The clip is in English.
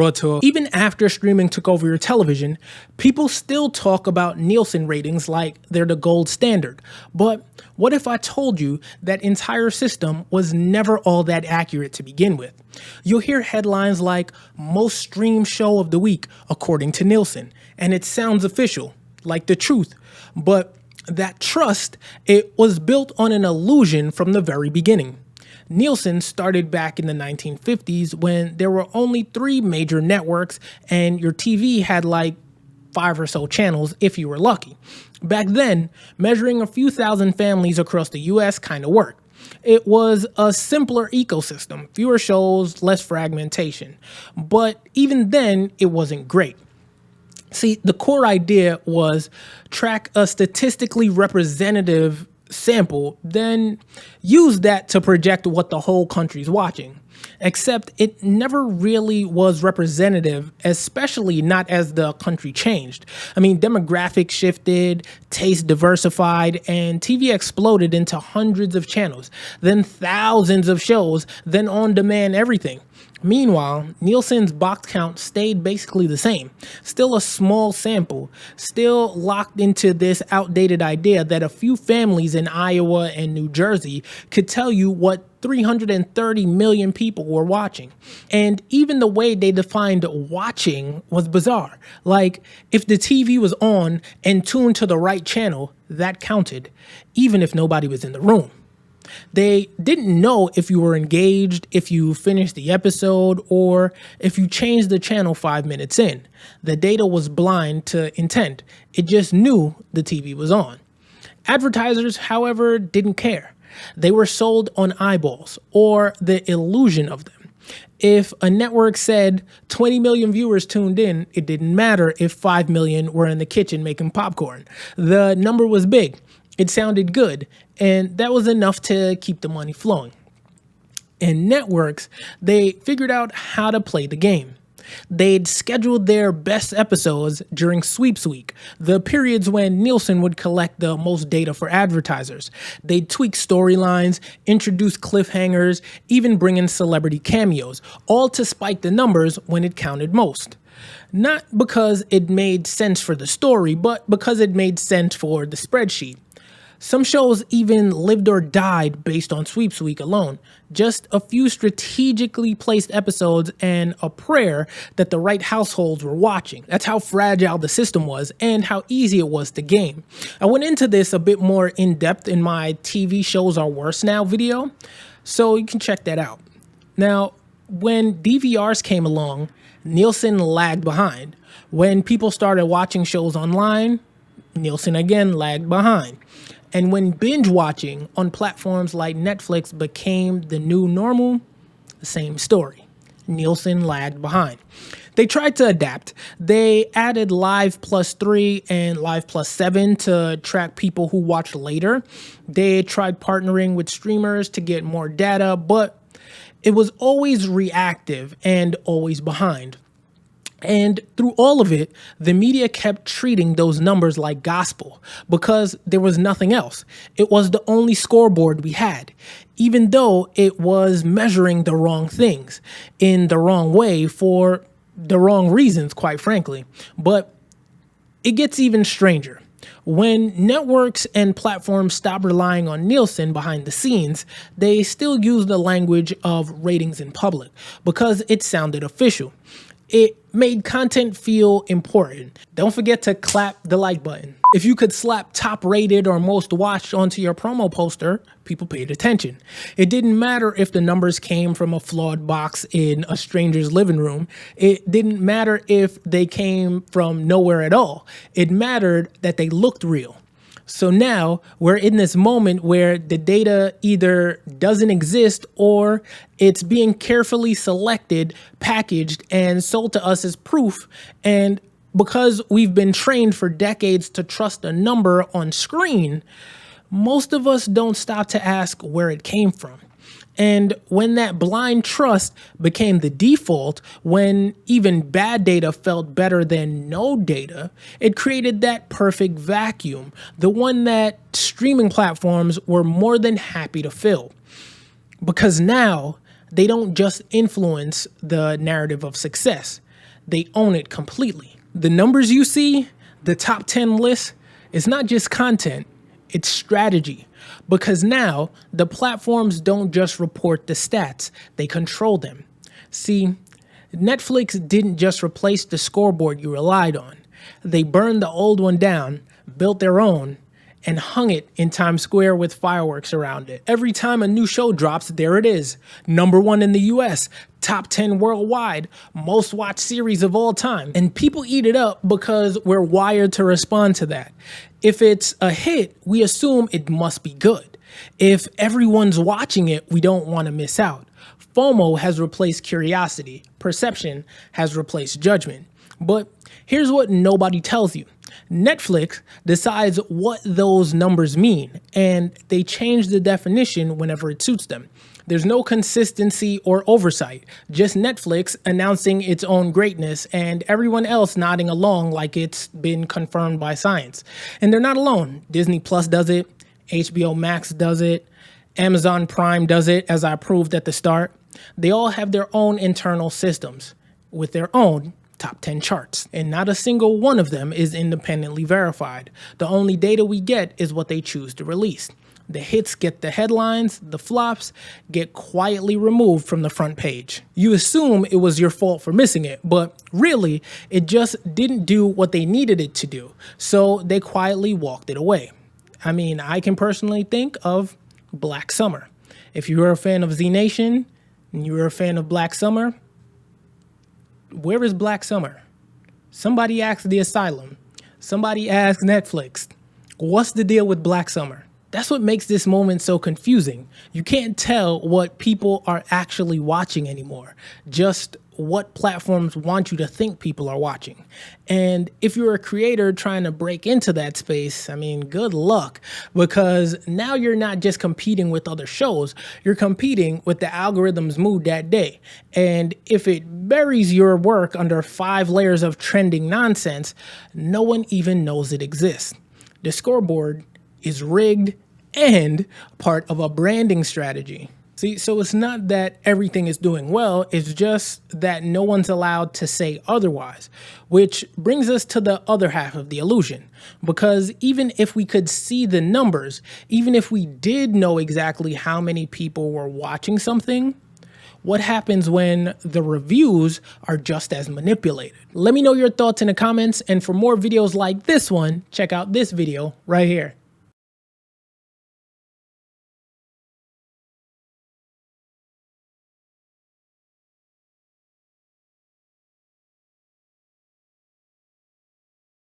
Rawteur. Even after streaming took over your television, people still talk about Nielsen ratings like they're the gold standard. But what if I told you that entire system was never all that accurate to begin with? You'll hear headlines like most streamed show of the week according to Nielsen, and it sounds official, like the truth. But that trust, it was built on an illusion from the very beginning. Nielsen started back in the 1950s when there were only 3 major networks and your TV had like 5 or so channels if you were lucky. Back then, measuring a few thousand families across the US kind of worked. It was a simpler ecosystem, fewer shows, less fragmentation. But even then, it wasn't great. See, the core idea was track a statistically representative sample, then use that to project what the whole country's watching. Except it never really was representative, especially not as the country changed. I mean, demographics shifted, taste diversified, and TV exploded into hundreds of channels, then thousands of shows, then on-demand everything. Meanwhile, Nielsen's box count stayed basically the same. Still a small sample, still locked into this outdated idea that a few families in Iowa and New Jersey could tell you what 330 million people were watching. And even the way they defined watching was bizarre. Like, if the TV was on and tuned to the right channel, that counted, even if nobody was in the room. They didn't know if you were engaged, if you finished the episode, or if you changed the channel 5 minutes in. The data was blind to intent. It just knew the TV was on. Advertisers, however, didn't care. They were sold on eyeballs, or the illusion of them. If a network said 20 million viewers tuned in, it didn't matter if 5 million were in the kitchen making popcorn. The number was big. It sounded good, and that was enough to keep the money flowing. And networks, they figured out how to play the game. They'd scheduled their best episodes during sweeps week, the periods when Nielsen would collect the most data for advertisers. They'd tweak storylines, introduce cliffhangers, even bring in celebrity cameos, all to spike the numbers when it counted most. Not because it made sense for the story, but because it made sense for the spreadsheet. Some shows even lived or died based on sweeps week alone. Just a few strategically placed episodes and a prayer that the right households were watching. That's how fragile the system was and how easy it was to game. I went into this a bit more in depth in my TV shows are worse now video, so you can check that out. Now, when DVRs came along, Nielsen lagged behind. When people started watching shows online, Nielsen again lagged behind. And when binge watching on platforms like Netflix became the new normal, the same story. Nielsen lagged behind. They tried to adapt. They added Live Plus 3 and Live Plus 7 to track people who watched later. They tried partnering with streamers to get more data, but it was always reactive and always behind. And through all of it, the media kept treating those numbers like gospel because there was nothing else. It was the only scoreboard we had, even though it was measuring the wrong things in the wrong way for the wrong reasons, quite frankly. But it gets even stranger. When networks and platforms stop relying on Nielsen behind the scenes, they still use the language of ratings in public because it sounded official. It made content feel important. Don't forget to clap the like button. If you could slap top rated or most watched onto your promo poster, people paid attention. It didn't matter if the numbers came from a flawed box in a stranger's living room. It didn't matter if they came from nowhere at all. It mattered that they looked real. So now we're in this moment where the data either doesn't exist or it's being carefully selected, packaged, and sold to us as proof. And because we've been trained for decades to trust a number on screen, most of us don't stop to ask where it came from. And when that blind trust became the default, when even bad data felt better than no data, it created that perfect vacuum, the one that streaming platforms were more than happy to fill. Because now they don't just influence the narrative of success, They own it completely. The numbers you see, the top 10 list, is not just content, it's strategy. Because now the platforms don't just report the stats, they control them. See, Netflix didn't just replace the scoreboard you relied on. They burned the old one down, built their own, and hung it in Times Square with fireworks around it. Every time a new show drops, there it is. #1 in the US, top 10 worldwide, most watched series of all time. And people eat it up because we're wired to respond to that. If it's a hit, we assume it must be good. If everyone's watching it, we don't want to miss out. FOMO has replaced curiosity. Perception has replaced judgment. But here's what nobody tells you. Netflix decides what those numbers mean, and they change the definition whenever it suits them. There's no consistency or oversight, just Netflix announcing its own greatness and everyone else nodding along like it's been confirmed by science. And they're not alone. Disney Plus does it, HBO Max does it, Amazon Prime does it, as I proved at the start. They all have their own internal systems with their own top 10 charts, and not a single one of them is independently verified. The only data we get is what they choose to release. The hits get the headlines, the flops get quietly removed from the front page. You assume it was your fault for missing it, but really, it just didn't do what they needed it to do, so they quietly walked it away. I mean, I can personally think of Black Summer. If you were a fan of Z Nation and you were a fan of Black Summer, where is Black Summer? Somebody asked the Asylum. Somebody asked Netflix. What's the deal with Black Summer? That's what makes this moment so confusing. You can't tell what people are actually watching anymore, just what platforms want you to think people are watching. And if you're a creator trying to break into that space, I mean, good luck, because now you're not just competing with other shows, you're competing with the algorithm's mood that day. And if it buries your work under 5 layers of trending nonsense, no one even knows it exists. The scoreboard is rigged and part of a branding strategy. See, so it's not that everything is doing well, it's just that no one's allowed to say otherwise, which brings us to the other half of the illusion. Because even if we could see the numbers, even if we did know exactly how many people were watching something, what happens when the reviews are just as manipulated? Let me know your thoughts in the comments, and for more videos like this one, check out this video right here.